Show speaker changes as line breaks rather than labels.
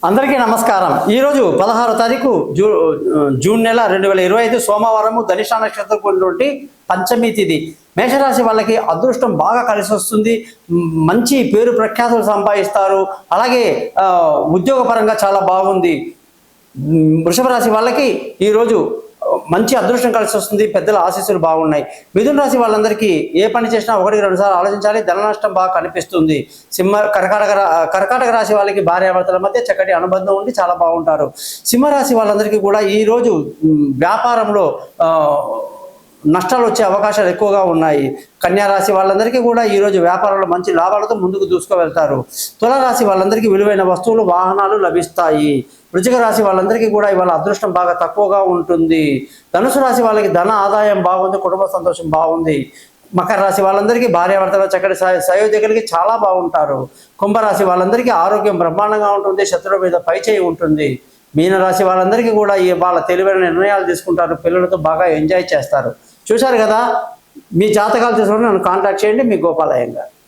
అందరికీ నమస్కారం। ఈరోజు 16వ తారీఖు జూన్ నెల 2025 సోమవారము ధనిష్ట నక్షత్రం ఉన్నటువంటి పంచమి తిథి। మేషరాశి వాళ్ళకి అదృష్టం బాగా కలిసి వస్తుంది, మంచి పేరు ప్రఖ్యాతులు సంపాదిస్తారు, అలాగే ఉద్యోగపరంగా చాలా బాగుంది। వృషభ రాశి వాళ్ళకి ఈరోజు మంచి అదృష్టం కలిసి వస్తుంది, పెద్దల ఆశీస్సులు బాగున్నాయి। మిథున రాశి ఏ పని చేసినా 1-2 సార్లు ఆలోచించాలి, ధన నష్టం బాగా కనిపిస్తుంది। కర్కాటక రాశి వాళ్ళకి భార్యాభర్తల మధ్య చక్కటి అనుబంధం ఉండి చాలా బాగుంటారు। సింహరాశి వాళ్ళందరికీ కూడా ఈరోజు వ్యాపారంలో నష్టాలు వచ్చే అవకాశాలు ఎక్కువగా ఉన్నాయి। కన్యా రాశి వాళ్ళందరికీ కూడా ఈరోజు వ్యాపారంలో మంచి లాభాలతో ముందుకు దూసుకువెళ్తారు। తులారాశి వాళ్ళందరికీ విలువైన వస్తువులు వాహనాలు లభిస్తాయి। వృశ్చిక రాశి వాళ్ళందరికీ కూడా ఇవాళ అదృష్టం బాగా తక్కువగా ఉంటుంది। ధనుసు రాశి వాళ్ళకి ధన ఆదాయం బాగుంది, కుటుంబ సంతోషం బాగుంది। మకర రాశి వాళ్ళందరికీ భార్యాభర్తల చక్కటి సయోధ్యకులకి చాలా బాగుంటారు। కుంభరాశి వాళ్ళందరికీ ఆరోగ్యం బ్రహ్మాండంగా ఉంటుంది, శత్రువు మీద పైచేయి ఉంటుంది। మీనరాశి వాళ్ళందరికీ కూడా వాళ్ళ తెలివైన నిర్ణయాలు తీసుకుంటారు, పిల్లలతో బాగా ఎంజాయ్ చేస్తారు। చూశారు కదా, మీ జాతకాలు తీసుకొని నన్ను కాంటాక్ట్ చేయండి, మీ గోపాలయ్య గారు।